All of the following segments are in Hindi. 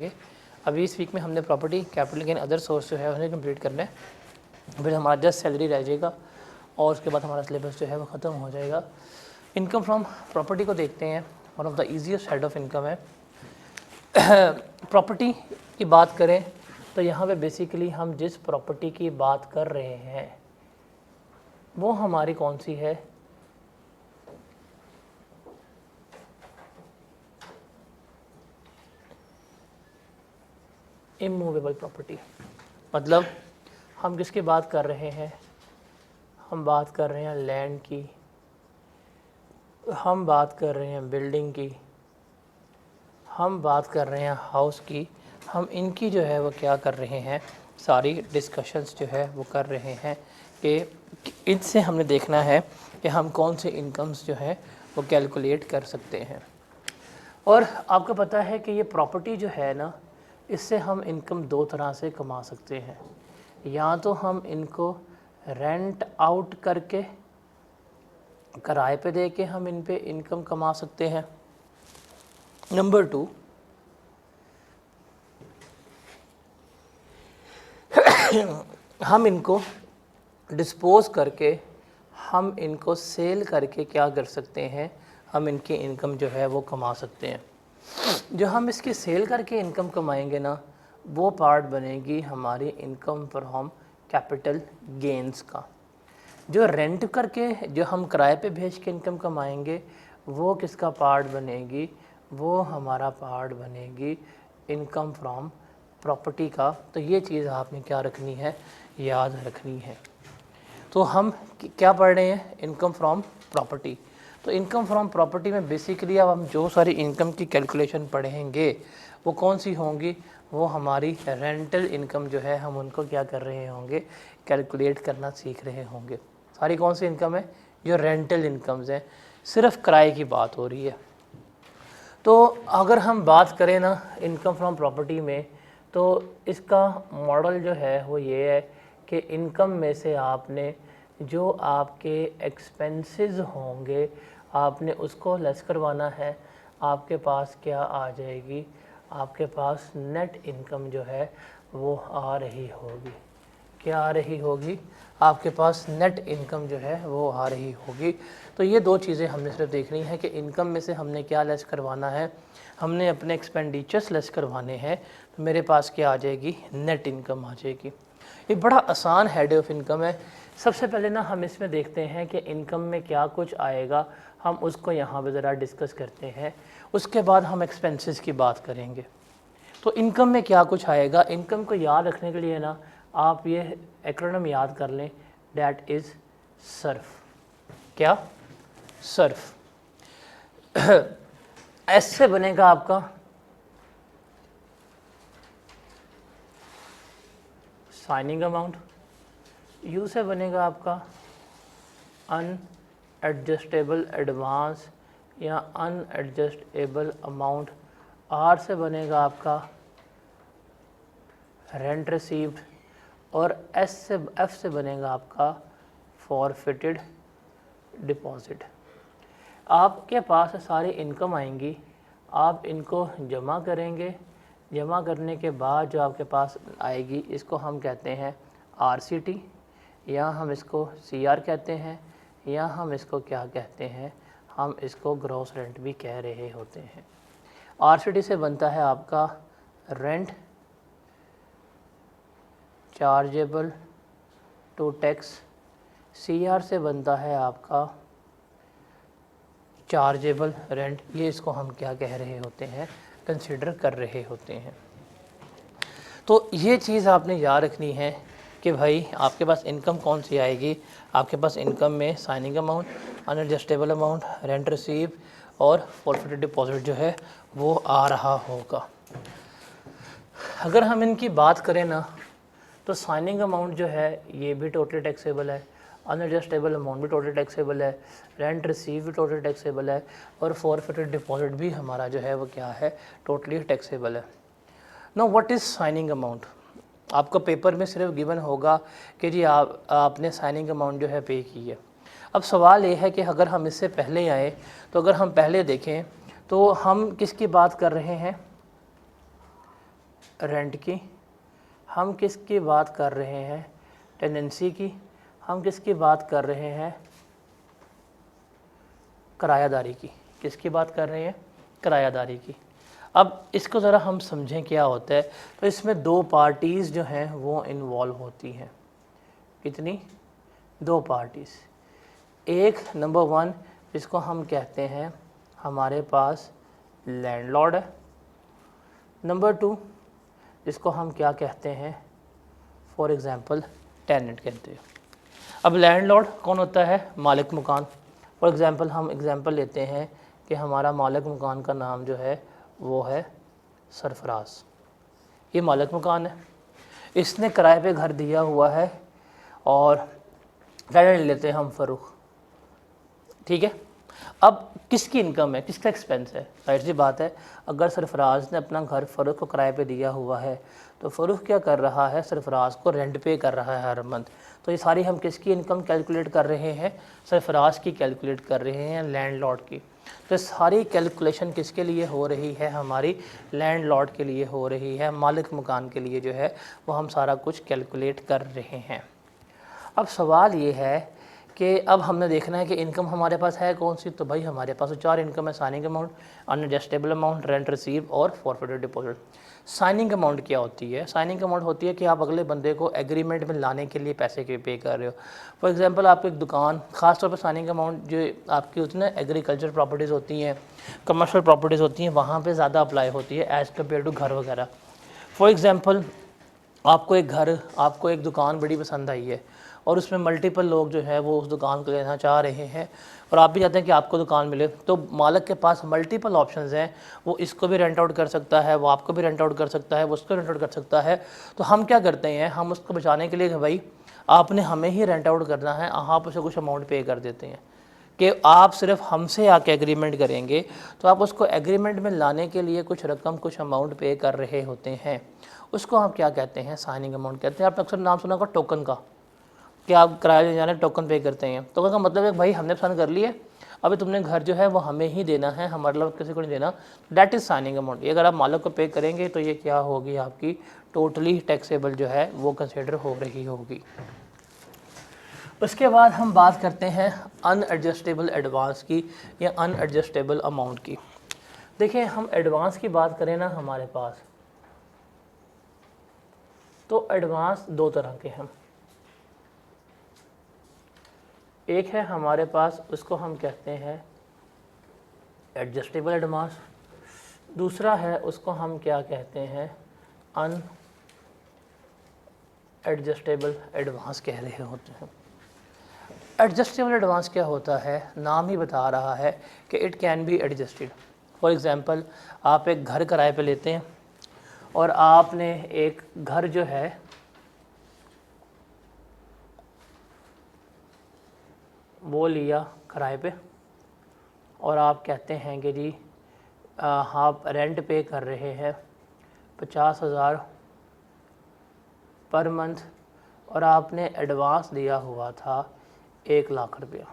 अभी इस वीक में हमने property, capital gain, other source जो है उन्हें कंप्लीट करना है। फिर हमारा जस्ट सैलरी रह जाएगा और उसके बाद हमारा सिलेबस जो है वो ख़त्म हो जाएगा। इनकम फ्रॉम प्रॉपर्टी को देखते हैं। One of the easiest head of income है। प्रॉपर्टी की बात करें तो यहाँ पे बेसिकली हम जिस प्रॉपर्टी की बात कर रहे हैं वो हमारी कौन सी है, इमूवेबल प्रॉपर्टी। मतलब हम किसकी बात कर रहे हैं, हम बात कर रहे हैं लैंड की, हम बात कर रहे हैं बिल्डिंग की, हम बात कर रहे हैं हाउस की। हम इनकी जो है वो क्या कर रहे हैं, सारी डिस्कशंस जो है वो कर रहे हैं कि इनसे हमने देखना है कि हम कौन से इनकम्स जो है वो कैलकुलेट कर सकते हैं। और आपको पता है कि ये प्रॉपर्टी जो है ना, इससे हम इनकम दो तरह से कमा सकते हैं। या तो हम इनको रेंट आउट करके, किराए पे दे के हम इन पे इनकम कमा सकते हैं। नंबर 2, हम इनको डिस्पोज करके, हम इनको सेल करके क्या कर सकते हैं, हम इनकी इनकम जो है वो कमा सकते हैं। जो हम इसकी सेल करके इनकम कमाएंगे ना, वो पार्ट बनेगी हमारी इनकम फ्रॉम कैपिटल गेन्स का। जो रेंट करके, जो हम किराए पे भेज के इनकम कमाएंगे, वो किसका पार्ट बनेगी, वो हमारा पार्ट बनेगी इनकम फ्रॉम प्रॉपर्टी का। तो ये चीज़ आपने क्या रखनी है, याद रखनी है। तो हम क्या पढ़ रहे हैं, इनकम फ्रॉम प्रॉपर्टी। तो इनकम फ्रॉम प्रॉपर्टी में बेसिकली अब हम जो सारी इनकम की कैलकुलेशन पढ़ेंगे वो कौन सी होंगी, वो हमारी रेंटल इनकम जो है हम उनको क्या कर रहे होंगे, कैलकुलेट करना सीख रहे होंगे। सारी कौन सी इनकम है, जो रेंटल इनकम्स हैं, सिर्फ किराए की बात हो रही है। तो अगर हम बात करें ना इनकम फ्रॉम प्रॉपर्टी में, तो इसका मॉडल जो है वो ये है कि इनकम में से आपने जो आपके एक्सपेंसेस होंगे आपने उसको लेस करवाना है। आपके पास क्या आ जाएगी, आपके पास नेट इनकम जो है वो आ रही होगी। क्या आ रही होगी, आपके पास नेट इनकम जो है वो आ रही होगी। तो ये दो चीज़ें हमने सिर्फ देखनी है कि इनकम में से हमने क्या लेस करवाना है, हमने अपने एक्सपेंडिचर्स लेस करवाने हैं। तो मेरे पास क्या आ जाएगी, नेट इनकम आ जाएगी। ये बड़ा आसान हेड ऑफ इनकम है। सबसे पहले ना हम इसमें देखते हैं कि इनकम में क्या कुछ आएगा, हम उसको यहाँ पे ज़रा डिस्कस करते हैं। उसके बाद हम एक्सपेंसेस की बात करेंगे। तो इनकम में क्या कुछ आएगा, इनकम को याद रखने के लिए ना आप ये एक्रोनिम याद कर लें, डैट इज़ सर्फ। क्या, सर्फ। एस से बनेगा आपका साइनिंग अमाउंट, यू से बनेगा आपका अनएडजस्टेबल एडवांस या अनएडजस्टेबल अमाउंट, आर से बनेगा आपका रेंट रिसीव्ड, और एफ से बनेगा आपका फॉरफिटेड डिपॉजिट। आपके पास सारी इनकम आएंगी, आप इनको जमा करेंगे। जमा करने के बाद जो आपके पास आएगी, इसको हम कहते हैं आरसीटी, या हम इसको सीआर कहते हैं, या हम इसको क्या कहते हैं, हम इसको ग्रॉस रेंट भी कह रहे होते हैं। आरसीटी से बनता है आपका rent chargeable to tax, CR से बनता है आपका चार्जेबल रेंट। ये इसको हम क्या कह रहे होते हैं, कंसिडर कर रहे होते हैं। तो ये चीज़ आपने याद रखनी है कि भाई आपके पास इनकम कौन सी आएगी। आपके पास इनकम में signing amount, unadjustable amount, rent receive और फॉरफिटेड डिपॉजिट जो है वो आ रहा होगा। अगर हम इनकी बात करें ना, तो साइनिंग अमाउंट जो है ये भी टोटली टैक्सेबल है, अनएडजस्टेबल अमाउंट भी टोटली टैक्सेबल है, रेंट रिसीव भी टोटली टैक्सेबल है, और फॉरफिटेड डिपॉजिट भी हमारा जो है वो क्या है, टोटली टैक्सेबल है। Now what is signing amount. आपको पेपर में सिर्फ गिवन होगा कि जी आपने साइनिंग अमाउंट जो है पे की है। अब सवाल ये है कि अगर हम इससे पहले आए, तो अगर हम पहले देखें तो हम किसकी बात कर रहे हैं, रेंट की, हम किसकी बात कर रहे हैं, टेनेंसी की, हम किसकी बात कर रहे हैं, किरायादारी की। किसकी बात कर रहे हैं, किरायादारी की। अब इसको ज़रा हम समझें क्या होता है। तो इसमें दो पार्टीज़ जो हैं वो इन्वॉल्व होती हैं। कितनी, दो पार्टीज़। एक नंबर वन जिसको हम कहते हैं हमारे पास लैंडलॉर्ड है। नंबर टू जिसको हम क्या कहते हैं, फॉर एग्ज़ाम्पल टेनेंट कहते हैं। अब लैंडलॉर्ड कौन होता है, मालिक मकान। फॉर एग्ज़ाम्पल हम एग्ज़ाम्पल लेते हैं कि हमारा मालिक मकान का नाम जो है वो है सरफराज। ये मालिक मकान है, इसने किराए पे घर दिया हुआ है और टेनेंट लेते हैं हम फ़रूख। ठीक है। अब किसकी इनकम है, किसका एक्सपेंस है, जाहिर सी बात है अगर सरफराज ने अपना घर फ़रूख को किराए पे दिया हुआ है तो फ़रूख क्या कर रहा है, सरफराज को रेंट पे कर रहा है हर मंथ। तो ये सारी हम किसकी इनकम कैलकुलेट कर रहे हैं, सरफराज की कैलकुलेट कर रहे हैं, लैंडलॉर्ड की। तो सारी कैलकुलेशन किसके लिए हो रही है, हमारी लैंडलॉर्ड के लिए हो रही है, मालिक मकान के लिए जो है वो हम सारा कुछ कैलकुलेट कर रहे हैं। अब सवाल ये है कि अब हमने देखना है कि इनकम हमारे पास है कौन सी। तो भाई हमारे पास तो चार इनकम है, signing amount, unadjustable amount, rent receive और फॉरफिटेड डिपॉजिट। साइनिंग अमाउंट क्या होती है, साइनिंग अमाउंट होती है कि आप अगले बंदे को एग्रीमेंट में लाने के लिए पैसे के पे कर रहे हो। फॉर एग्जांपल आपको एक दुकान, खासतौर पर साइनिंग अमाउंट जो आपकी होती है ना, एग्रीकल्चर प्रॉपर्टीज़ होती हैं, कमर्शियल प्रॉपर्टीज़ होती हैं, वहाँ पर ज़्यादा अप्लाई होती है एज़ कम्पेयर टू घर वगैरह। फॉर एग्ज़ाम्पल आपको एक घर, आपको एक दुकान बड़ी पसंद आई है और उसमें मल्टीपल लोग जो है वो उस दुकान को लेना चाह रहे हैं और आप भी चाहते हैं कि आपको दुकान मिले। तो मालिक के पास मल्टीपल ऑप्शंस हैं, वो इसको भी रेंट आउट कर सकता है, वो आपको भी रेंट आउट कर सकता है, वो उसको रेंट आउट कर सकता है। तो हम क्या करते हैं, हम उसको बचाने के लिए कि भाई आपने हमें ही रेंट आउट करना है, आप उसे कुछ अमाउंट पे कर देते हैं कि आप सिर्फ हमसे आके एग्रीमेंट करेंगे। तो आप उसको एग्रीमेंट में लाने के लिए कुछ रकम, कुछ अमाउंट पे कर रहे होते हैं, उसको हम क्या कहते हैं, साइनिंग अमाउंट कहते हैं। आपने अक्सर नाम सुना होगा टोकन का, कि आप किराया लेने जाने टोकन पे करते हैं। टोकन का मतलब है भाई हमने पसंद कर लिया, अभी तुमने घर जो है वो हमें ही देना है, हमारे मतलब किसी को नहीं देना। That is signing amount. ये अगर आप मालिक को पे करेंगे तो ये क्या होगी, आपकी टोटली टैक्सेबल जो है वो कंसिडर हो रही होगी। उसके बाद हम बात करते हैं अनएडजस्टेबल एडवांस की या अनएडजस्टेबल अमाउंट की। देखिए हम एडवांस की बात करें ना हमारे पास, तो एडवांस दो तरह के हैं। एक है हमारे पास, उसको हम कहते हैं एडजस्टेबल एडवांस। दूसरा है उसको हम क्या कहते हैं, अन एडजस्टेबल एडवांस कह रहे होते हैं। एडजस्टेबल एडवांस क्या होता है, नाम ही बता रहा है कि it can be adjusted. For example आप एक घर किराए पे लेते हैं और आपने एक घर जो है वो लिया किराए पे और आप कहते हैं कि जी आप रेंट पे कर रहे हैं 50,000 पर मंथ और आपने एडवांस दिया हुआ था 1,00,000 रुपया।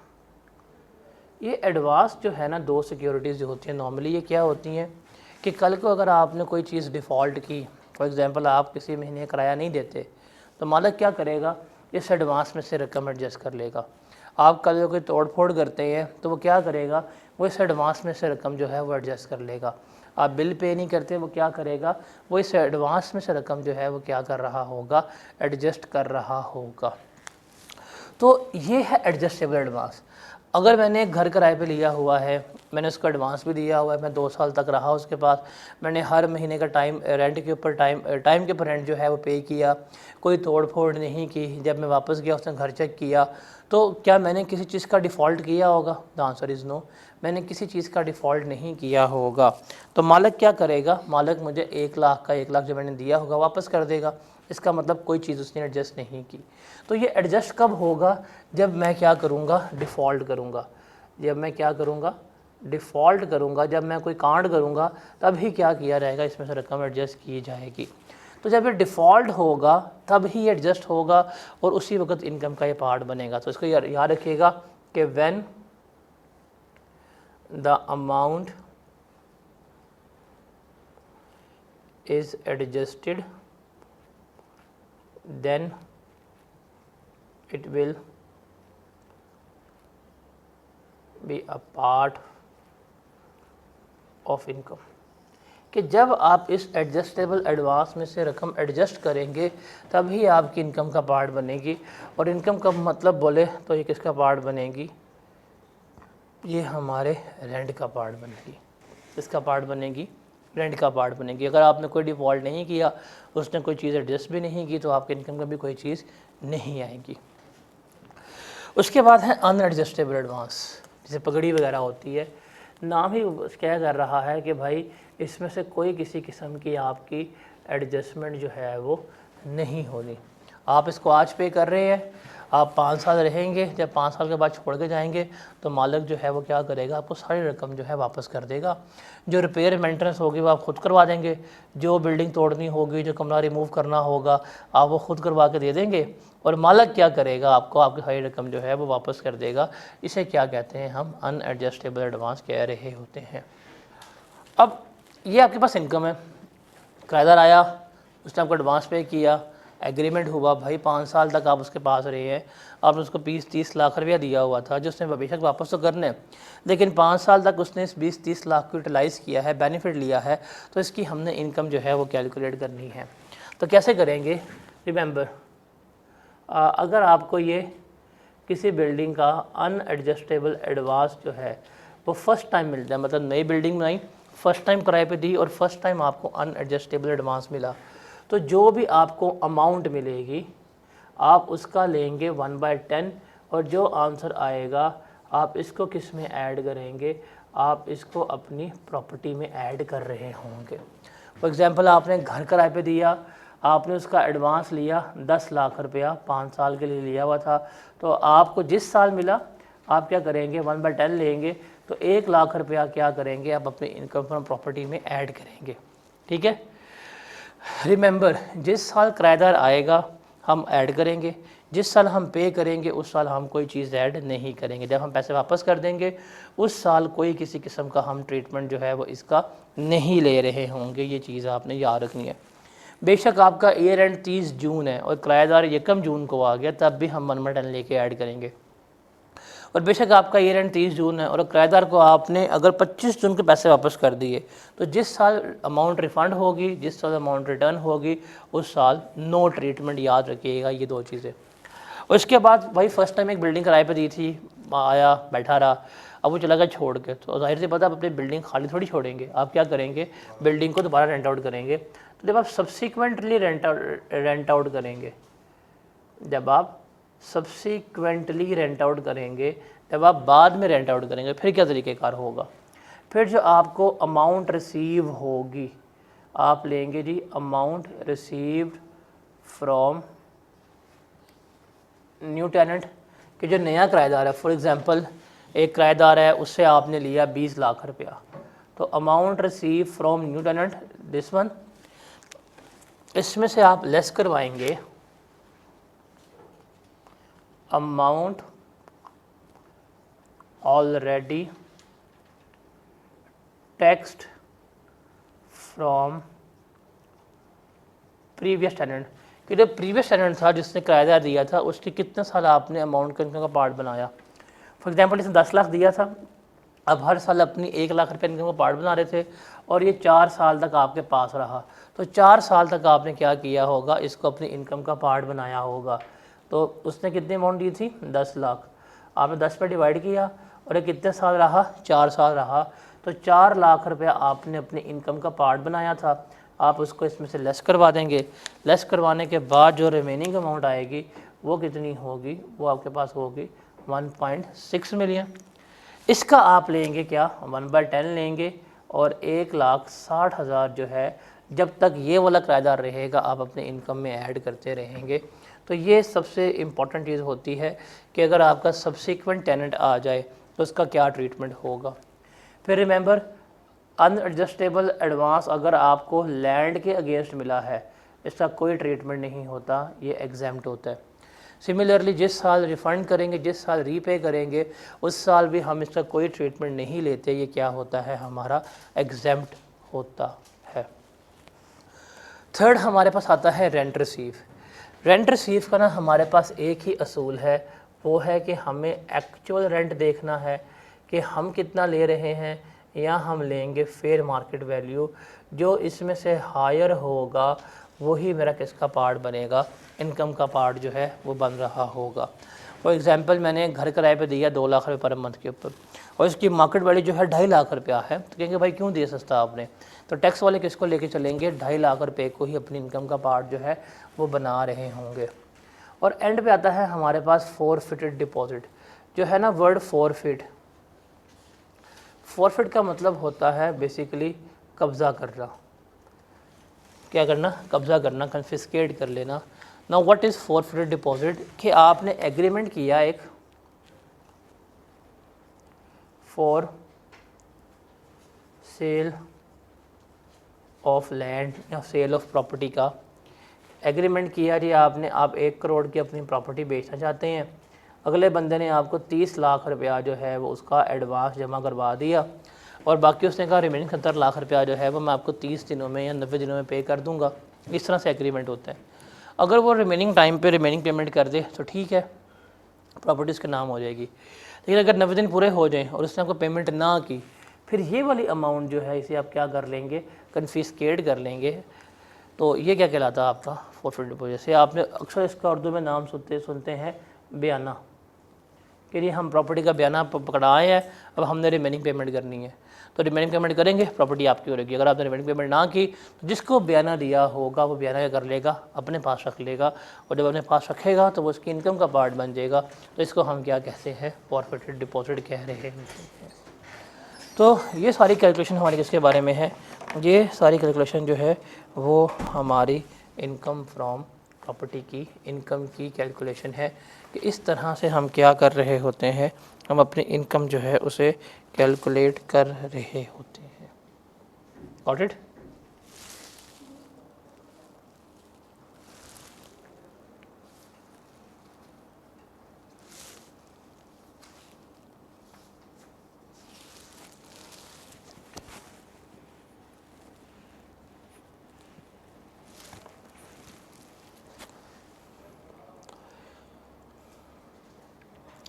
ये एडवांस जो है ना, दो सिक्योरिटीज़ जो होती हैं नॉर्मली ये क्या होती हैं कि कल को अगर आपने कोई चीज़ डिफ़ॉल्ट की, फॉर एग्ज़ाम्पल आप किसी महीने किराया नहीं देते, तो मालिक क्या करेगा, इस एडवांस में से रकम एडजस्ट कर लेगा। आप कल कोई तोड़ फोड़ करते हैं तो वो क्या करेगा, वो इस एडवांस में से रकम जो है वो एडजस्ट कर लेगा। आप बिल पे नहीं करते, वो क्या करेगा, वो इस एडवांस में से रकम जो है वो क्या कर रहा होगा, एडजस्ट कर रहा होगा। तो ये है एडजस्टेबल एडवांस। अगर मैंने एक घर किराए पे लिया हुआ है, मैंने उसको एडवांस भी दिया हुआ है, मैं 2 साल तक रहा उसके पास, मैंने हर महीने का टाइम रेंट के ऊपर टाइम के ऊपर रेंट जो है वो पे किया, कोई तोड़ फोड़ नहीं की, जब मैं वापस गया उसने घर चेक किया, तो क्या मैंने किसी चीज़ का डिफ़ॉल्ट किया होगा? द आंसर इज़ नो, मैंने किसी चीज़ का डिफ़ॉल्ट नहीं किया होगा। तो मालिक क्या करेगा, मालिक मुझे 1,00,000 का 1,00,000 जो मैंने दिया होगा वापस कर देगा। इसका मतलब कोई चीज़ उसने एडजस्ट नहीं की। तो ये एडजस्ट कब होगा, जब मैं क्या करूँगा, डिफ़ॉल्ट करूँगा। जब मैं क्या करूँगा, डिफ़ॉल्ट करूँगा, जब मैं कोई कांड करूँगा तब ही क्या किया जाएगा, इसमें से रकम एडजस्ट की जाएगी। तो जब ये डिफ़ॉल्ट होगा तब ही एडजस्ट होगा और उसी वक्त इनकम का ये पार्ट बनेगा। तो इसको याद रखिएगा कि when the amount is adjusted, then it will be a part of income। कि जब आप इस एडजस्टेबल एडवांस में से रकम एडजस्ट करेंगे तभी आपकी इनकम का पार्ट बनेगी। और इनकम का मतलब बोले तो ये किसका पार्ट बनेगी, ये हमारे रेंट का पार्ट बनेगी। इसका पार्ट बनेगी, रेंट का पार्ट बनेगी। अगर आपने कोई डिफ़ॉल्ट नहीं किया, उसने कोई चीज़ एडजस्ट भी नहीं की, तो आपके इनकम का भी कोई चीज़ नहीं आएगी। उसके बाद है अनएडजस्टेबल एडवांस, जैसे पगड़ी वगैरह होती है। नाम ही क्या कर रहा है कि भाई इसमें से कोई किसी किस्म की आपकी एडजस्टमेंट जो है वो नहीं होनी। आप इसको आज पे कर रहे हैं, आप 5 साल रहेंगे, जब 5 साल के बाद छोड़ के जाएंगे तो मालिक जो है वो क्या करेगा, आपको सारी रकम जो है वापस कर देगा। जो रिपेयर मेंटेनेंस होगी वो आप खुद करवा देंगे, जो बिल्डिंग तोड़नी होगी, जो कमरा रिमूव करना होगा आप वो खुद करवा के दे देंगे, और मालिक क्या करेगा, आपको आपकी सारी रकम जो है वो वापस कर देगा। इसे क्या कहते हैं, हम अनएडजस्टेबल एडवांस कह रहे होते हैं। अब ये आपके पास इनकम है, किराएदार आया, उसने आपको एडवांस पे किया, एग्रीमेंट हुआ, भाई 5 साल तक आप उसके पास रहे हैं, आपने उसको 20-30 लाख रुपया दिया हुआ था जो उसने बेशक वापस तो करने, लेकिन 5 साल तक उसने इस 20-30 लाख को यूटिलाइज़ किया है, बेनिफिट लिया है, तो इसकी हमने इनकम जो है वो कैलकुलेट करनी है। तो कैसे करेंगे, रिमेंबर अगर आपको ये किसी बिल्डिंग का अनएडजस्टेबल एडवांस जो है वो फर्स्ट टाइम मिलता है, मतलब नई बिल्डिंग बनाई, फर्स्ट टाइम किराए पे दी और फर्स्ट टाइम आपको अनएडजस्टेबल एडवांस मिला, तो जो भी आपको अमाउंट मिलेगी आप उसका लेंगे 1/10, और जो आंसर आएगा आप इसको किस में ऐड करेंगे, आप इसको अपनी प्रॉपर्टी में ऐड कर रहे होंगे। फॉर एग्ज़ाम्पल आपने घर किराए पे दिया, आपने उसका एडवांस लिया 10 लाख रुपया, 5 साल के लिए लिया हुआ था, तो आपको जिस साल मिला आप क्या करेंगे, 1/10 लेंगे, तो 1 लाख रुपया क्या करेंगे, आप अपनी इनकम फ्रॉम प्रॉपर्टी में ऐड करेंगे। ठीक है, रिमेंबर जिस साल किराएदार आएगा हम ऐड करेंगे, जिस साल हम पे करेंगे उस साल हम कोई चीज़ ऐड नहीं करेंगे। जब हम पैसे वापस कर देंगे उस साल कोई किसी किस्म का हम ट्रीटमेंट जो है वो इसका नहीं ले रहे होंगे। ये चीज़ आपने याद रखनी है। बेशक आपका ईयर एंड 30 जून है और किराएदार 1 जून को आ गया, तब भी हम 1/10 लेके ऐड करेंगे। और बेशक आपका ईयर एंड 30 जून है और किराएदार को आपने अगर 25 जून के पैसे वापस कर दिए, तो जिस साल अमाउंट रिफ़ंड होगी, जिस साल अमाउंट रिटर्न होगी, उस साल नो ट्रीटमेंट। याद रखिएगा ये 2 चीज़ें। उसके बाद भाई फर्स्ट टाइम एक बिल्डिंग किराए पे दी थी, आया बैठा रहा, अब वो चला गया छोड़ के, तो जाहिर सी पता आप अपनी बिल्डिंग खाली थोड़ी छोड़ेंगे, आप क्या करेंगे, बिल्डिंग को दोबारा रेंट आउट करेंगे। तो जब आप सब्सिक्वेंटली रेंट आउट करेंगे, जब आप सब्सिक्वेंटली रेंट आउट करेंगे, जब आप बाद में रेंट आउट करेंगे, फिर क्या तरीक़ेकार होगा, फिर जो आपको अमाउंट रिसीव होगी आप लेंगे जी amount received from new tenant, कि जो नया किराएदार है। फॉर एग्जांपल एक किराएदार है, उससे आपने लिया 20 लाख रुपया, तो amount receive from new tenant this one, इसमें से आप लेस करवाएंगे amount already taxed from previous tenant, कि जो प्रीवियस टेनेंट था जिसने किराएदार दिया था उसके कितने साल आपने अमाउंट का पार्ट बनाया। फॉर एग्जांपल इसने 10 लाख दिया था, अब हर साल अपनी 1 लाख रुपये इनकम का पार्ट बना रहे थे और ये 4 साल तक आपके पास रहा, तो 4 साल तक आपने क्या किया होगा, इसको अपनी इनकम का पार्ट बनाया होगा। तो उसने कितनी अमाउंट दी थी, 10 लाख, आपने 10 पे डिवाइड किया और ये कितने साल रहा, 4 साल रहा, तो 4 लाख रुपया आपने अपनी इनकम का पार्ट बनाया था, आप उसको इसमें से लेस करवा देंगे। लेस करवाने के बाद जो रिमेनिंग अमाउंट आएगी वो कितनी होगी, वो आपके पास होगी 1.6 मिलियन। इसका आप लेंगे क्या, 1/10 लेंगे और 1,60,000 जो है जब तक ये वाला किराएदार रहेगा आप अपने इनकम में ऐड करते रहेंगे। तो ये सबसे इम्पॉर्टेंट चीज़ होती है कि अगर आपका सब्सिक्वेंट टेनेंट आ जाए तो उसका क्या ट्रीटमेंट होगा। फिर रिमेंबर अनएडजस्टेबल एडवांस अगर आपको लैंड के अगेंस्ट मिला है इसका कोई ट्रीटमेंट नहीं होता, ये एग्जैम्प्ट होता है। सिमिलरली जिस साल रिफ़ंड करेंगे, जिस साल रीपे करेंगे, उस साल भी हम इसका कोई ट्रीटमेंट नहीं लेते, ये क्या होता है, हमारा एग्जैम्प्ट होता है। थर्ड हमारे पास आता है रेंट रिसीव। रेंट रिसीव का ना हमारे पास एक ही असूल है, वो है कि हमें एक्चुअल रेंट देखना है कि हम कितना ले रहे हैं, या हम लेंगे फेयर मार्केट वैल्यू। जो इसमें से हायर होगा वही मेरा किसका पार्ट बनेगा, इनकम का पार्ट जो है वो बन रहा होगा। फॉर एग्जांपल मैंने घर किराए पे दिया 2 लाख रुपये पर मंथ के ऊपर, और इसकी मार्केट वैल्यू जो है 2.5 लाख रुपया है, तो कहेंगे भाई क्यों दिया सस्ता आपने, तो टैक्स वाले किसको लेके चलेंगे, 2.5 लाख रुपये को ही अपनी इनकम का पार्ट जो है वो बना रहे होंगे। और एंड पे आता है हमारे पास फॉरफिटेड डिपॉजिट, जो है ना वर्ड फॉरफिट। फॉरफिट का मतलब होता है बेसिकली कब्ज़ा करना। क्या करना, कब्ज़ा करना, कन्फिस्केट कर लेना। Now what is forfeited deposit, कि आपने एग्रीमेंट किया एक फॉर सेल ऑफ लैंड या सेल ऑफ प्रॉपर्टी का एग्रीमेंट किया जी आपने, आप 1 करोड़ की अपनी प्रॉपर्टी बेचना चाहते हैं, अगले बंदे ने आपको 30 लाख रुपया जो है वो उसका एडवांस जमा करवा दिया, और बाकी उसने कहा रिमेनिंग 70 लाख रुपया जो है वो मैं आपको 30 दिनों में या 90 दिनों में पे कर दूंगा। इस तरह से एग्रीमेंट होता है। अगर वो रिमेनिंग टाइम पे रिमेनिंग पेमेंट कर दे तो ठीक है, प्रॉपर्टी उसके नाम हो जाएगी। लेकिन अगर 90 दिन पूरे हो जाएं और उसने आपको पेमेंट ना की, फिर ये वाली अमाउंट जो है इसे आप क्या कर लेंगे, कन्फिस्केट कर लेंगे। तो ये क्या कहलाता है आपका फॉरफिट डिपॉजिट। जैसे आपने अक्सर इसका उर्दू में नाम सुनते हैं बयाना, कि ये हम प्रॉपर्टी का बयाना पकड़ाए हैं, अब हमने रिमेनिंग पेमेंट करनी है, तो रिमेनिंग पेमेंट करेंगे, प्रॉपर्टी आपकी हो रहेगी। अगर आपने रिमेनिंग पेमेंट ना की तो जिसको बयाना दिया होगा वो बयाना क्या कर लेगा, अपने पास रख लेगा, और जब अपने पास रखेगा तो वो उसकी इनकम का पार्ट बन जाएगा। तो इसको हम क्या कहते हैं, फॉरफिटेड डिपॉजिट कह रहे हैं। तो ये सारी कैलकुलेशन हमारी किसके बारे में है, ये सारी कैलकुलेशन जो है वो हमारी इनकम फ्रॉम प्रॉपर्टी की इनकम की कैलकुलेशन है, कि इस तरह से हम क्या कर रहे होते हैं, हम अपनी इनकम जो है उसे कैलकुलेट कर रहे होते हैं। Got it.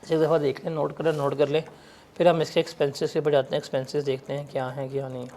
एक दफ़ा देख लें, नोट कर लें, फिर हम इसके एक्सपेंसेस के ऊपर जाते हैं। एक्सपेंसेस देखते हैं क्या हैं क्या नहीं।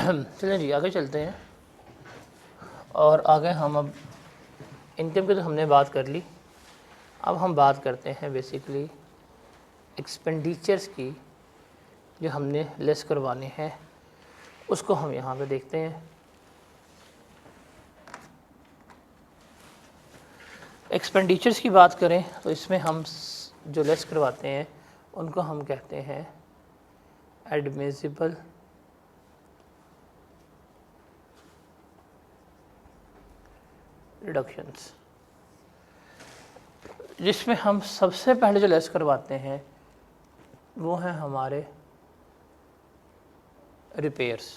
चलें जी आगे चलते हैं। और आगे हम अब इनकम की तो हमने बात कर ली, अब हम बात करते हैं बेसिकली एक्सपेंडिचर्स की, जो हमने लेस करवाने हैं उसको हम यहाँ पे देखते हैं। एक्सपेंडिचर्स की बात करें तो इसमें हम जो लेस करवाते हैं उनको हम कहते हैं एडमिसिबल रिडक्शंस, जिसमें हम सबसे पहले जो लेस करवाते हैं वो हैं हमारे रिपेयर्स,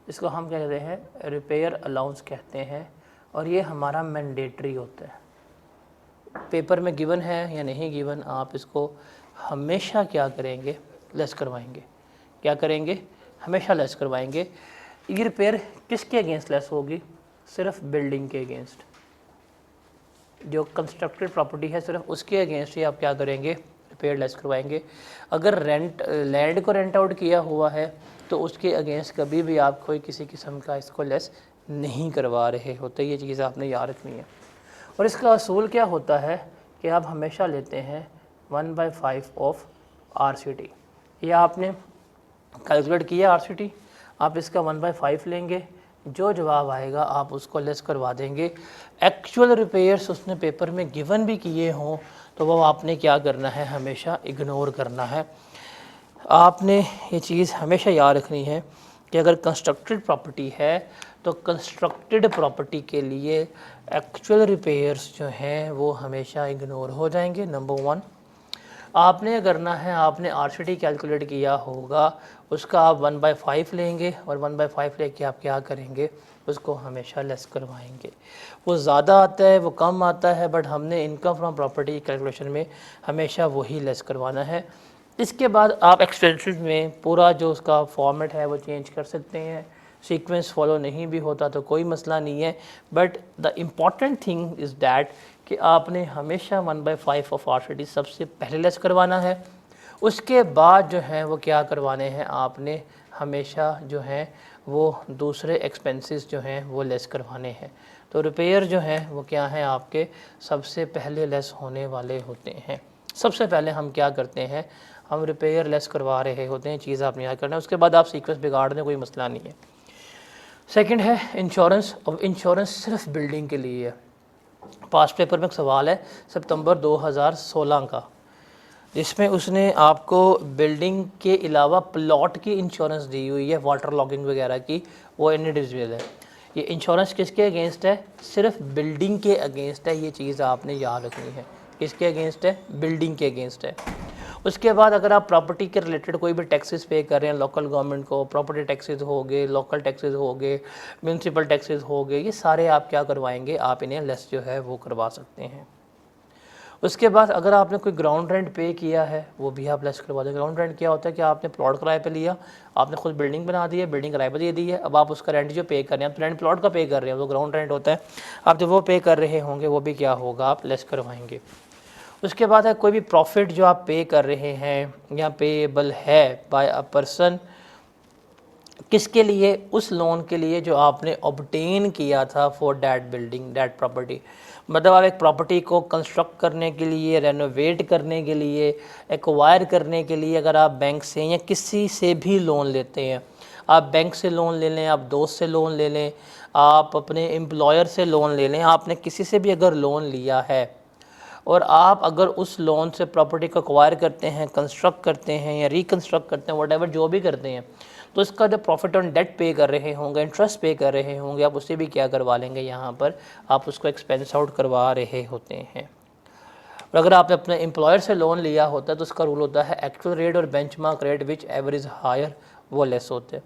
इसको हम क्या कहते हैं रिपेयर अलाउंस कहते हैं। और ये हमारा मैंडेटरी होता है, पेपर में गिवन है या नहीं गिवन, आप इसको हमेशा क्या करेंगे लेस करवाएंगे। क्या करेंगे? हमेशा लेस करवाएंगे। ये रिपेयर किसके अगेंस्ट लेस होगी? सिर्फ बिल्डिंग के अगेंस्ट, जो कंस्ट्रक्टेड प्रॉपर्टी है सिर्फ उसके अगेंस्ट ही आप क्या करेंगे रिपेयर लेस करवाएंगे। अगर लैंड को रेंट आउट किया हुआ है तो उसके अगेंस्ट कभी भी आप कोई किसी किस्म का इसको लेस नहीं करवा रहे होते। ये चीज़ आपने याद रखनी है। और इसका असूल क्या होता है कि आप हमेशा लेते हैं 1/5 ऑफ RCT। ये आपने कैलकुलेट किया RCT, आप इसका 1/5 लेंगे, जो जवाब आएगा आप उसको लेस करवा देंगे। एक्चुअल रिपेयर्स उसने पेपर में गिवन भी किए हों तो वो आपने क्या करना है हमेशा इग्नोर करना है। आपने ये चीज़ हमेशा याद रखनी है कि अगर कंस्ट्रक्टेड प्रॉपर्टी है तो कंस्ट्रक्टेड प्रॉपर्टी के लिए एक्चुअल रिपेयर्स जो हैं वो हमेशा इग्नोर हो जाएंगे। नंबर 1 आपने करना है, आपने RCT कैलकुलेट किया होगा, उसका आप 1/5 लेंगे और 1/5 लेके आप क्या करेंगे उसको हमेशा लेस करवाएंगे। वो ज़्यादा आता है वो कम आता है, बट हमने इनकम फ्रॉम प्रॉपर्टी कैलकुलेशन में हमेशा वही लेस करवाना है। इसके बाद आप एक्सपेंसेस में पूरा जो उसका फॉर्मेट है वो चेंज कर सकते हैं। सीक्वेंस फॉलो नहीं भी होता तो कोई मसला नहीं है, but the important thing is that कि आपने हमेशा 1/5 ऑफ RCT सबसे पहले लेस करवाना है। उसके बाद जो है वो क्या करवाने हैं आपने हमेशा जो है वो दूसरे एक्सपेंसेस जो हैं वो लेस करवाने हैं। तो रिपेयर जो है वो क्या है आपके सबसे पहले लेस होने वाले होते हैं। सबसे पहले हम क्या करते हैं, हम रिपेयर लेस करवा रहे होते हैं, चीज़ आपने याद करना है। उसके बाद आप सीक्वेंस बिगाड़ दें, कोई मसला नहीं है। सेकंड है इंश्योरेंस। और इंश्योरेंस सिर्फ बिल्डिंग के लिए है। पास्ट पेपर में एक सवाल है सितंबर 2016 का, जिसमें उसने आपको बिल्डिंग के अलावा प्लॉट की इंश्योरेंस दी हुई है, वाटर लॉगिंग वगैरह की, वो इनडिविजुअल है। ये इंश्योरेंस किसके अगेंस्ट है? सिर्फ बिल्डिंग के अगेंस्ट है। ये चीज़ आपने याद रखनी है। किसके अगेंस्ट है? बिल्डिंग के अगेंस्ट है। उसके बाद अगर आप प्रॉपर्टी के रिलेटेड कोई भी टैक्सेस पे कर रहे हैं लोकल गवर्नमेंट को, प्रॉपर्टी टैक्सेस हो गए, लोकल टैक्सेस हो गए, म्यूनसिपल टैक्सेस हो गए, ये सारे आप क्या करवाएंगे, आप इन्हें लेस जो है वो करवा सकते हैं। उसके बाद अगर आपने कोई ग्राउंड रेंट पे किया है वो भी आप लेस करवा दें। ग्राउंड रेंट क्या होता है कि आपने प्लॉट किराए पे लिया, आपने खुद बिल्डिंग बना दी है, बिल्डिंग किराए पे दे दी है, अब आप उसका रेंट जो पे कर रहे हैं, आप रेंट प्लॉट का पे कर रहे हैं, वो ग्राउंड रेंट होता है, आप जब वो पे कर रहे होंगे वो भी क्या होगा, आप लेस करवाएंगे। उसके बाद है कोई भी प्रॉफिट जो आप पे कर रहे हैं या पेएबल है बाय अ पर्सन, किसके लिए? उस लोन के लिए जो आपने ऑब्टेन किया था for that building that property. मतलब आप एक प्रॉपर्टी को कंस्ट्रक्ट करने के लिए, रेनोवेट करने के लिए, एक्वायर करने के लिए अगर आप बैंक से या किसी से भी लोन लेते हैं, आप बैंक से लोन ले लें, आप दोस्त से लोन ले लें, आप अपने एम्प्लॉयर से लोन ले लें, आपने किसी से भी अगर लोन लिया है और आप अगर उस लोन से प्रॉपर्टी को एक्वायर करते हैं, कंस्ट्रक्ट करते हैं या रिकंस्ट्रक्ट करते हैं, व्हाटएवर जो भी करते हैं, तो इसका जो प्रॉफिट ऑन डेट पे कर रहे होंगे, इंटरेस्ट पे कर रहे होंगे, आप उससे भी क्या करवा लेंगे, यहाँ पर आप उसको एक्सपेंस आउट करवा रहे होते हैं। और अगर आपने अपने एम्प्लॉयर से लोन लिया होता है तो उसका रूल होता है एक्चुअल रेट और benchmark rate which average higher, वो लेस होते हैं।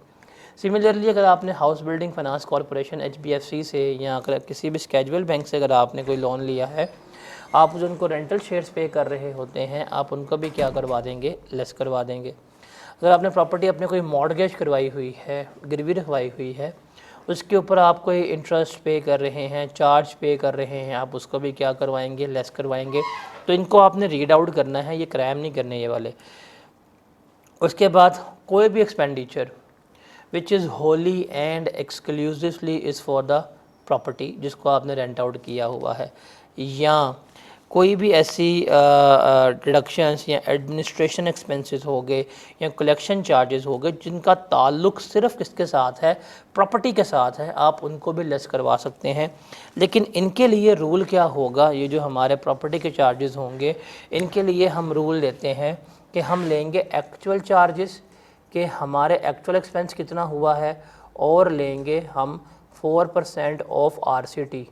सिमिलरली अगर आपने house building finance corporation HBFC से या अगर किसी भी स्केजुअल बैंक से अगर आपने कोई लोन लिया है, आप जो उनको रेंटल शेयर्स पे कर रहे होते हैं, आप उनको भी क्या करवा देंगे, लेस करवा देंगे। अगर आपने प्रॉपर्टी अपने कोई मॉर्गेज करवाई हुई है, गिरवी रखवाई हुई है, उसके ऊपर आप कोई इंटरेस्ट पे कर रहे हैं, चार्ज पे कर रहे हैं, आप उसको भी क्या करवाएंगे, लेस करवाएंगे। तो इनको आपने रीड आउट करना है, ये क्राइम नहीं करने ये वाले। उसके बाद कोई भी expenditure which is Holi and exclusively is for the property, जिसको आपने रेंट आउट किया हुआ है, या कोई भी ऐसी डिडक्शंस या एडमिनिस्ट्रेशन एक्सपेंसेस हो गए या कलेक्शन चार्जेस हो गए जिनका ताल्लुक़ सिर्फ किसके साथ है, प्रॉपर्टी के साथ है, आप उनको भी लेस करवा सकते हैं। लेकिन इनके लिए रूल क्या होगा, ये जो हमारे प्रॉपर्टी के चार्जेस होंगे इनके लिए हम रूल लेते हैं कि हम लेंगे एक्चुअल चार्जेस कि हमारे एक्चुअल एक्सपेंस कितना हुआ है, और लेंगे हम 4% ऑफ RCT।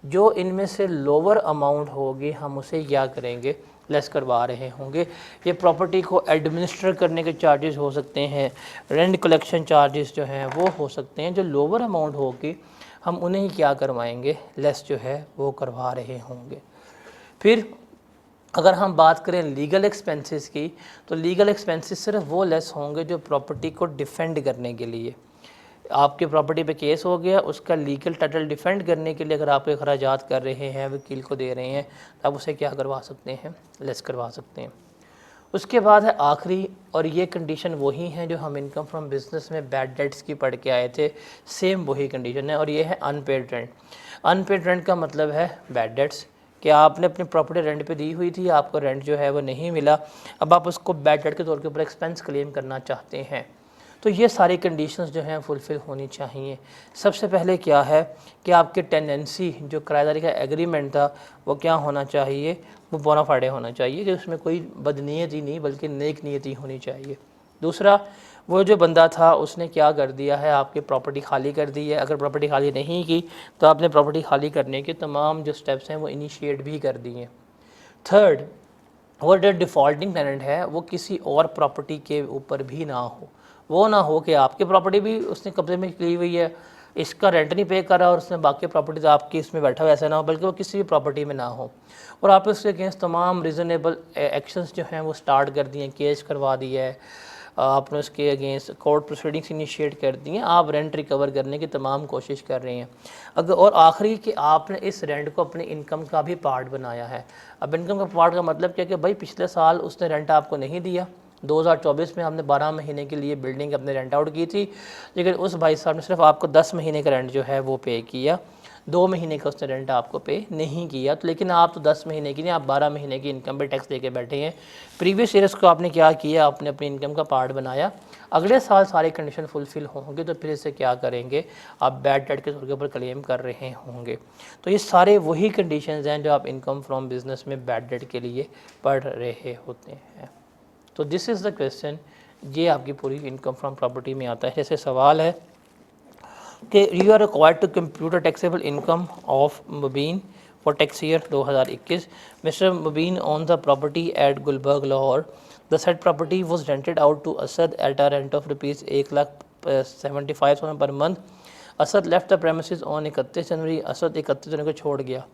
जो इनमें से लोअर अमाउंट होगी हम उसे क्या करेंगे, लेस करवा रहे होंगे। ये प्रॉपर्टी को एडमिनिस्टर करने के चार्जेस हो सकते हैं, रेंट कलेक्शन चार्जेस जो हैं वो हो सकते हैं। जो लोअर अमाउंट होगी हम उन्हें ही क्या करवाएंगे, लेस जो है वो करवा रहे होंगे। फिर अगर हम बात करें लीगल एक्सपेंसेस की, तो लीगल एक्सपेंसेस सिर्फ वो लेस होंगे जो प्रॉपर्टी को डिफेंड करने के लिए, आपके प्रॉपर्टी पे केस हो गया, उसका लीगल टाइटल डिफेंड करने के लिए अगर आप अखराजात कर रहे हैं, वकील को दे रहे हैं, तो आप उसे क्या करवा सकते हैं, लेस करवा सकते हैं। उसके बाद है आखिरी, और ये कंडीशन वही है जो हम इनकम फ्रॉम बिजनेस में बैड डेट्स की पढ़ के आए थे, सेम वही कंडीशन है, और ये है अनपेड रेंट। अनपेड रेंट का मतलब है बैड डेट्स, कि आपने अपनी प्रॉपर्टी रेंट पे दी हुई थी, आपको रेंट जो है वो नहीं मिला, अब आप उसको बैड डेट के तौर के ऊपर एक्सपेंस क्लेम करना चाहते हैं। तो ये सारी कंडीशंस जो हैं फुलफ़िल होनी चाहिए। सबसे पहले क्या है कि आपके टेनेंसी जो किराएदारी का एग्रीमेंट था वो क्या होना चाहिए, वो बोनाफाइड होना चाहिए, कि उसमें कोई बदनीयती नहीं बल्कि नेक नीयती होनी चाहिए। दूसरा, वो जो बंदा था उसने क्या कर दिया है, आपकी प्रॉपर्टी खाली कर दी है। अगर प्रॉपर्टी खाली नहीं की तो आपने प्रॉपर्टी खाली करने के तमाम जो स्टेप्स हैं वो इनिशिएट भी कर दिए। थर्ड, वो जो डिफ़ॉल्टिंग टेनेंट है वो किसी और प्रॉपर्टी के ऊपर भी ना हो। वो ना हो कि आपकी प्रॉपर्टी भी उसने कब्जे में की हुई है, इसका रेंट नहीं पे कर रहा और उसने बाकी प्रॉपर्टी तो आपकी इसमें बैठा हुआ, ऐसा ना हो, बल्कि वो किसी भी प्रॉपर्टी में ना हो। और आप उसके अगेंस्ट तमाम रीज़नेबल एक्शंस जो हैं वो स्टार्ट कर दिए, केस करवा दिया है, आपने उसके अगेंस्ट कोर्ट प्रोसीडिंग्स इनिशिएट कर दिए, आप रेंट रिकवर करने की तमाम कोशिश कर रहे हैं। अगर और आखिरी कि आपने इस रेंट को अपनी इनकम का भी पार्ट बनाया है। अब इनकम का पार्ट का मतलब क्या कि भाई पिछले साल उसने रेंट आपको नहीं दिया, 2024 में हमने 12 महीने के लिए बिल्डिंग अपने रेंट आउट की थी, लेकिन उस भाई साहब ने सिर्फ आपको 10 महीने का रेंट जो है वो पे किया, 2 महीने का उसने रेंट आपको पे नहीं किया। तो लेकिन आप तो 10 महीने की नहीं, आप 12 महीने की इनकम पे टैक्स देके बैठे हैं। प्रीवियस ईयर्स को आपने क्या किया, आपने अपनी इनकम का पार्ट बनाया। अगले साल सारी कंडीशन फुलफ़िल होंगे तो फिर इसे क्या करेंगे, आप बैड डेट के तौर के ऊपर क्लेम कर रहे होंगे। तो ये सारे वही कंडीशंस हैं जो आप इनकम फ्रॉम बिजनेस में बैड डेट के लिए पढ़ रहे होते हैं। तो दिस इज़ द क्वेश्चन, ये आपकी पूरी इनकम फ्रॉम प्रॉपर्टी में आता है। जैसे सवाल है कि you are required to compute taxable income of Mubeen for tax year 2021। Mister Mubeen on the property at Gulberg Lahore. The said property was rented out to Asad at a rent of ₹1,75,000 per month. Asad left the premises on 31 January. Asad 31 जनवरी को छोड़ गया।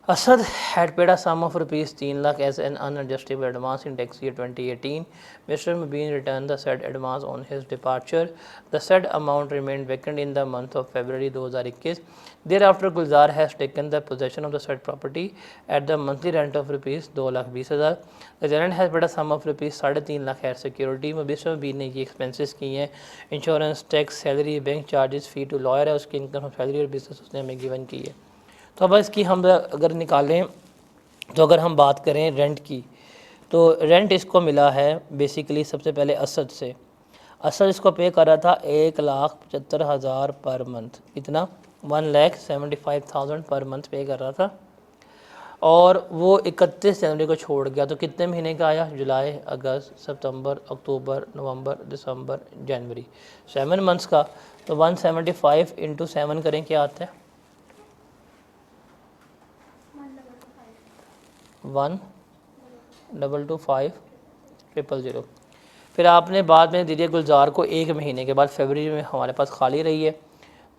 Asad had paid a sum of rupees 3 lakh as an unadjustable advance in tax year 2018. Mr. Mubin returned the said advance on his departure. The said amount remained vacant in the month of February 2021. Thereafter, Gulzar has taken the possession of the said property at the monthly rent of rupees 2,20,000. The tenant has paid a sum of rupees 3.5 lakh as security. Mr. Mubin ने ये expenses किए हैं, insurance, tax, salary, bank charges, fee to lawyer है, उसकी इनकम सैलरी और बिजनेस उसने हमें गिवन की है। तो अब इसकी हम अगर निकालें, तो अगर हम बात करें रेंट की, तो रेंट इसको मिला है बेसिकली सबसे पहले असद से। असद इसको पे कर रहा था 1,75,000 पर मंथ, इतना 1,75,000 पर मंथ पे कर रहा था, और वो 31 जनवरी को छोड़ गया। तो कितने महीने का आया, जुलाई, अगस्त, सितंबर, अक्टूबर, नवंबर, दिसंबर, जनवरी, 7 मंथ्स का। तो 175 इंटू 7 करें, क्या आता है, 1,225,000। फिर आपने बाद में दे दिया गुलजार को, 1 महीने के बाद फरवरी में हमारे पास खाली रही है,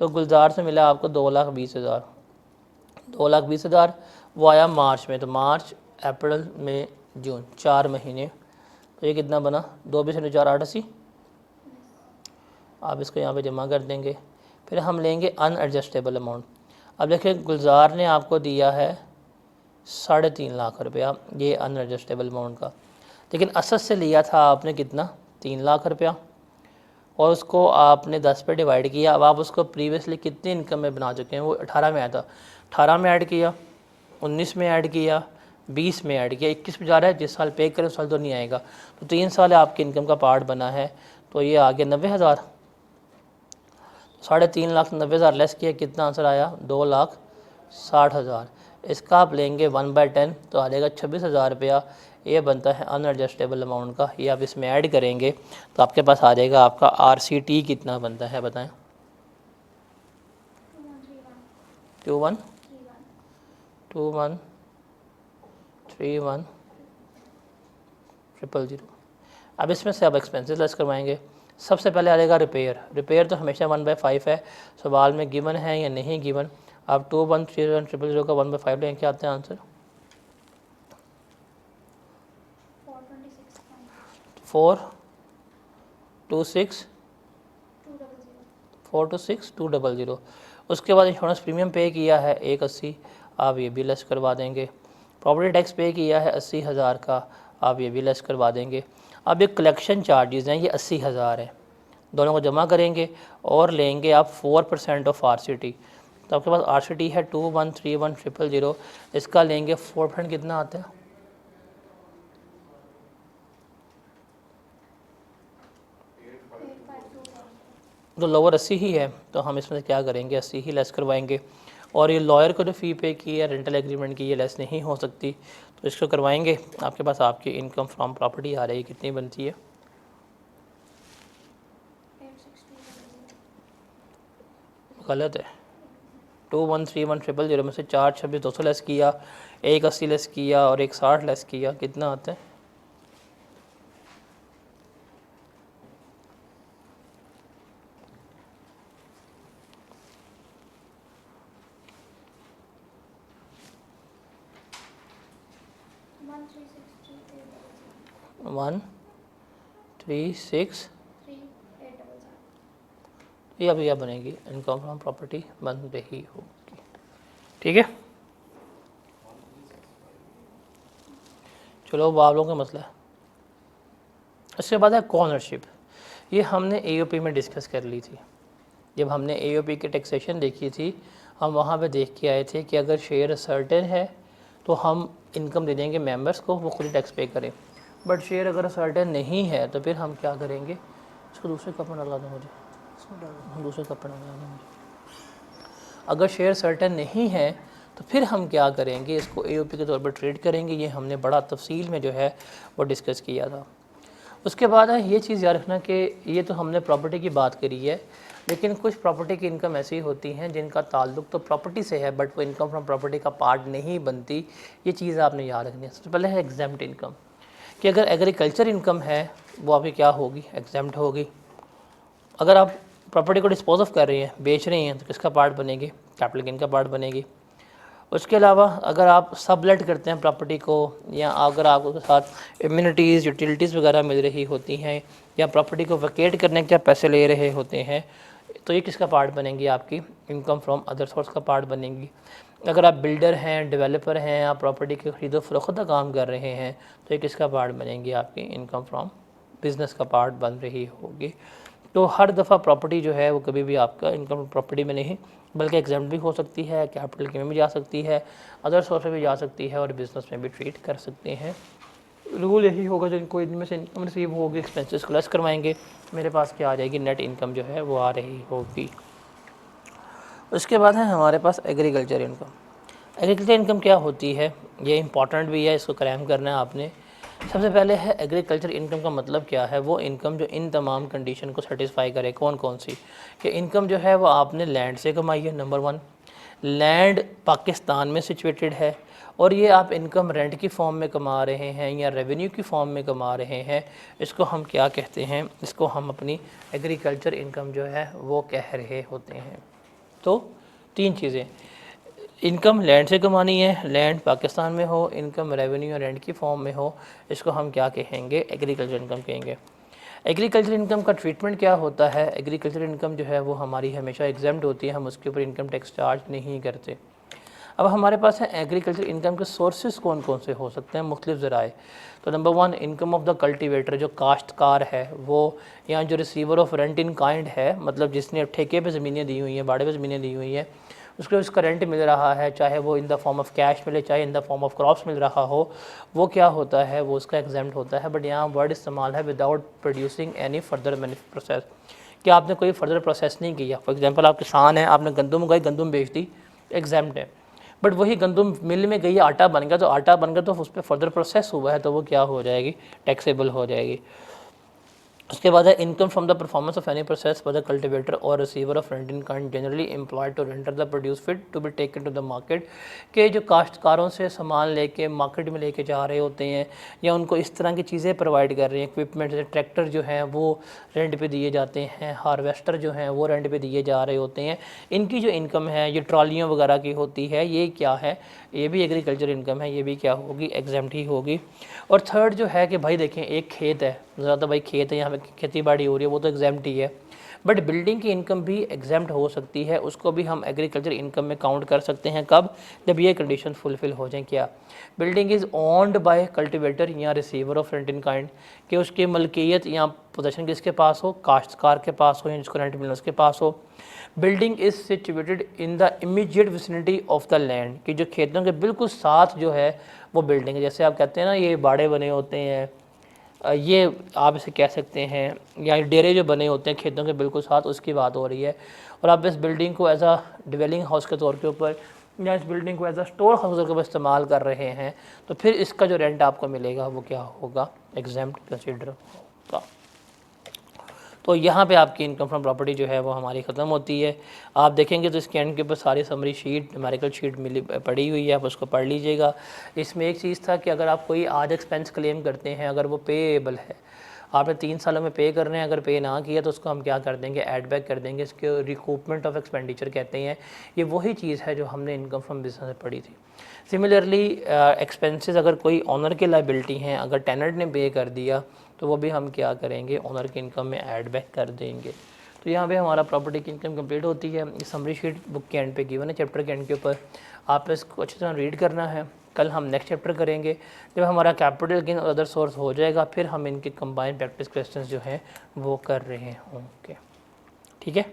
तो गुलजार से मिला आपको 2,20,000। 2,20,000 वो आया मार्च में, तो मार्च, अप्रैल, मई, जून, 4 महीने। तो ये कितना बना, 2,20,4 80। आप इसको यहाँ पे जमा कर देंगे। फिर हम लेंगे अनएडजस्टेबल अमाउंट। अब देखिए गुलजार ने आपको दिया है 3.5 लाख रुपया, ये अनएडजस्टेबल अमाउंट का, लेकिन असद से लिया था आपने कितना, 3 लाख रुपया, और उसको आपने 10 पे डिवाइड किया। अब आप उसको प्रीवियसली कितनी इनकम में बना चुके हैं, वो 18 में आया था, 18 में ऐड किया, 19 में ऐड किया, 20 में ऐड किया, 21 में जा रहा है, जिस साल पे करें उस साल तो नहीं आएगा। तो 3 साल आपकी इनकम का पार्ट बना है, तो ये आ गया 90,000। 3,90,000 लेस किया, कितना आंसर आया, 2,60,000। इसका आप लेंगे 1/10 तो आ जाएगा 26,000 रुपया। ये बनता है अनएडजस्टेबल अमाउंट का। ये आप इसमें ऐड करेंगे तो आपके पास आ जाएगा आपका RCT कितना बनता है, बताएं। 2131310000। अब इसमें से आप एक्सपेंसेस लेस करवाएंगे। सबसे पहले आ जाएगा रिपेयर तो हमेशा 1/5 है, सवाल में गिवन है या नहीं गिवन। आप 21310000 का 1/5 लेंगे, क्या आते हैं आंसर, 426,200। उसके बाद इंश्योरेंस प्रीमियम पे किया है 180, आप ये भी लेस करवा देंगे। प्रॉपर्टी टैक्स पे किया है 80,000 का, आप ये भी लेस करवा देंगे। अब ये कलेक्शन चार्जेस हैं, ये 80,000 है, दोनों को जमा करेंगे और लेंगे आप 4% ऑफ RCT। तो आपके पास RCT है 2131,000, इसका लेंगे 4% कितना आता है, तो लोअर 80 ही है, तो हम इसमें से क्या करेंगे, 80 ही लेस करवाएंगे। और ये लॉयर को जो फ़ी पे की है रेंटल एग्रीमेंट की, ये लेस नहीं हो सकती, तो इसको करवाएंगे। आपके पास आपकी इनकम फ्रॉम प्रॉपर्टी आ रही है, कितनी बनती है, गलत है, 2131,000 में से 426,200 लेस किया, 180 लेस किया और 160 लेस किया, कितना आता है, 136। ये अभी क्या बनेगी, इनकम फ्रॉम प्रॉपर्टी बन रही होगी, ठीक है। चलो आप लोगों का मसला है। इसके बाद है कॉर्नरशिप। ये हमने AOP में डिस्कस कर ली थी। जब हमने AOP की टैक्सेशन देखी थी, हम वहाँ पे देख के आए थे कि अगर शेयर सर्टेन है तो हम इनकम दे देंगे मेंबर्स को, वो खुद टैक्स पे करें। बट शेयर अगर सर्टेन नहीं है तो फिर हम क्या करेंगे, इसको दूसरे कप में डाला दो मुझे, दूसरे कप में डाला दो मुझे। अगर शेयर सर्टेन नहीं है तो फिर हम क्या करेंगे, इसको AOP के तौर पर ट्रेड करेंगे। ये हमने बड़ा तफसील में जो है वो डिस्कस किया था। उसके बाद है ये चीज़ याद रखना कि ये तो हमने प्रॉपर्टी की बात करी है, लेकिन कुछ प्रॉपर्टी की इनकम ऐसी होती हैं जिनका ताल्लुक तो प्रॉपर्टी से है बट वो इनकम फ्रॉम प्रॉपर्टी का पार्ट नहीं बनती। ये चीज़ आपने याद रखनी है। सबसे पहले है एग्जाम्प्ट इनकम, कि अगर एग्रीकल्चर इनकम है वो आपकी क्या होगी, एग्जाम्प्ट होगी। अगर आप प्रॉपर्टी को डिस्पोज ऑफ कर रही हैं, बेच रही हैं, तो किसका पार्ट बनेगी, कैपिटल गेन का पार्ट बनेगी। उसके अलावा अगर आप सबलेट करते हैं प्रॉपर्टी को, या अगर आपके साथ इम्यूनिटीज़ यूटिलिटीज़ वगैरह मिल रही होती हैं, या प्रॉपर्टी को वैकेट करने के पैसे ले रहे होते हैं, तो ये किसका पार्ट बनेंगी, आपकी इनकम फ्रॉम अदर सोर्स का पार्ट बनेगी। अगर आप बिल्डर हैं, डेवलपर हैं, आप प्रॉपर्टी के खरीदो फरोख्त का काम कर रहे हैं, तो ये किसका पार्ट बनेंगी, आपकी इनकम फ्रॉम बिज़नेस का पार्ट बन रही होगी। तो हर दफ़ा प्रॉपर्टी जो है वो कभी भी आपका इनकम प्रॉपर्टी में नहीं, बल्कि एग्जाम्प्ट भी हो सकती है, कैपिटल गेन में भी जा सकती है, अदर सोर्स में भी जा सकती है, और बिज़नेस में भी ट्रीट कर सकते हैं। रूल यही होगा, जिनको इनमें से इनकम रिसीव होगी एक्सपेंसेस को लेस करवाएंगे, मेरे पास क्या आ जाएगी, नेट इनकम जो है वो आ रही होगी। उसके बाद है हमारे पास एग्रीकल्चर इनकम। एग्रीकल्चर इनकम क्या होती है, ये इंपॉर्टेंट भी है, इसको क्रैम करना है आपने। सबसे पहले है एग्रीकल्चर इनकम का मतलब क्या है, वो इनकम जो इन तमाम कंडीशन को सेटिस्फाई करे। कौन कौन सी, कि इनकम जो है वो आपने लैंड से कमाई है, नंबर 1, लैंड पाकिस्तान में सिचुएटेड है, और ये आप इनकम रेंट की फॉर्म में कमा रहे हैं या रेवेन्यू की फॉर्म में कमा रहे हैं, इसको हम क्या कहते हैं, इसको हम अपनी एग्रीकल्चर इनकम जो है वो कह रहे होते हैं। तो 3 चीज़ें, इनकम लैंड से कमानी है, लैंड पाकिस्तान में हो, इनकम रेवेन्यू रेंट की फॉर्म में हो, इसको हम क्या कहेंगे, एग्रीकल्चर इनकम कहेंगे। एग्रीकल्चर इनकम का ट्रीटमेंट क्या होता है, एग्रीकल्चर इनकम जो है वो हमारी हमेशा एग्जाम्प्ट होती है, हम उसके ऊपर इनकम टैक्स चार्ज नहीं करते। अब हमारे पास है एग्रीकल्चर इनकम के सोर्सेज कौन कौन से हो सकते हैं, मुख्तलिफ ज़राए। तो number 1 income of the cultivator, जो काश्तकार है वो, या जो receiver of rent in kind है, मतलब जिसने ठेके पे ज़मीनें दी हुई हैं, बाड़े पे ज़मीनें दी हुई हैं, उसको उसका रेंट मिल रहा है, चाहे वो in the form of cash मिले चाहे in the form of crops मिल रहा हो, वो क्या होता है, वो उसका एग्जाम्प्ट होता है। बट यहाँ वर्ड इस्तेमाल है without producing any further process, कि आपने कोई फर्दर प्रोसेस नहीं किया। फॉर एग्जांपल आप किसान हैं, आपने गंदम उगाई, गंदम बेच दी, एग्जाम्प्ट है। बट वही गंदम मिल में गई, आटा बन गया, तो आटा बन गया तो उस पर फर्दर प्रोसेस हुआ है, तो वो क्या हो जाएगी, टैक्सेबल हो जाएगी। उसके बाद है income from the performance of any process by the cultivator और receiver of rent in kind generally employed to render the produce fit to be taken to the market, के जो काश्तकारों से सामान लेके मार्केट में लेके जा रहे होते हैं, या उनको इस तरह की चीज़ें प्रोवाइड कर रहे हैं, इक्विपमेंट जैसे ट्रैक्टर जो हैं वो रेंट पे दिए जाते हैं, हार्वेस्टर जो हैं वो रेंट पे दिए जा रहे होते हैं, इनकी जो इनकम है ये ट्रॉलियों वगैरह की होती है, ये क्या है, ये भी एग्रीकल्चर इनकम है, ये भी क्या होगी, एग्जाम्प्ट ही होगी। और थर्ड जो है कि भाई देखें एक खेत है, ज़्यादा भाई खेत है, यहाँ पे खेती बाड़ी हो रही है, वो तो एग्जाम्प्ट ही है। बट बिल्डिंग की इनकम भी एग्जाम्प्ट हो सकती है, उसको भी हम एग्रीकल्चर इनकम में काउंट कर सकते हैं। कब, जब ये कंडीशन फुलफिल हो जाए। क्या, building is owned by cultivator या receiver of rent in kind, कि उसकी मलकियत या पोजेशन किसके पास हो, काश्तकार के पास हो या जिसको रेंट मिलना उसके पास हो। Building is situated in the immediate vicinity of the land, कि जो खेतों के बिल्कुल साथ जो है वो बिल्डिंग है। जैसे आप कहते हैं ना ये बाड़े बने होते हैं, ये आप इसे कह सकते हैं, या डेरे जो बने होते हैं खेतों के बिल्कुल साथ, उसकी बात हो रही है। और आप इस बिल्डिंग को एज अ डिवेलिंग हाउस के तौर के ऊपर या इस बिल्डिंग को एज अ स्टोर हाउस के ऊपर इस्तेमाल कर रहे हैं, तो फिर इसका जो रेंट आपको मिलेगा वो क्या होगा, एग्जाम्प्ट कंसीडर होगा। तो यहाँ पे आपकी इनकम फ्रॉम प्रॉपर्टी जो है वो हमारी ख़त्म होती है। आप देखेंगे तो इसके एंड के ऊपर सारी समरी शीट, न्यूमेरिकल शीट मिली पड़ी हुई है, आप उसको पढ़ लीजिएगा। इसमें एक चीज़ था कि अगर आप कोई आज एक्सपेंस क्लेम करते हैं, अगर वो पेएबल है, आपने 3 सालों में पे करने हैं, अगर पे ना किया तो उसको हम क्या कर देंगे, ऐड बैक कर देंगे। इसके रिकूपमेंट ऑफ एक्सपेंडिचर कहते हैं। ये वही चीज़ है जो हमने इनकम फ्रॉम बिजनेस में पढ़ी थी। सिमिलरली एक्सपेंसेस अगर कोई ऑनर के लाइबिलिटी हैं, अगर टेनेंट ने पे कर दिया तो वो भी हम क्या करेंगे, ऑनर की इनकम में ऐड बैक कर देंगे। तो यहाँ पे हमारा प्रॉपर्टी की इनकम कंप्लीट होती है। ये समरी शीट बुक के एंड पे गिवन है, चैप्टर के एंड के ऊपर। आप इसको अच्छी तरह रीड करना है। कल हम नेक्स्ट चैप्टर करेंगे, जब हमारा कैपिटल गेन और अदर सोर्स हो जाएगा, फिर हम इनके कंबाइंड प्रैक्टिस क्वेश्चंस जो हैं वो कर रहे होंगे। ठीक है।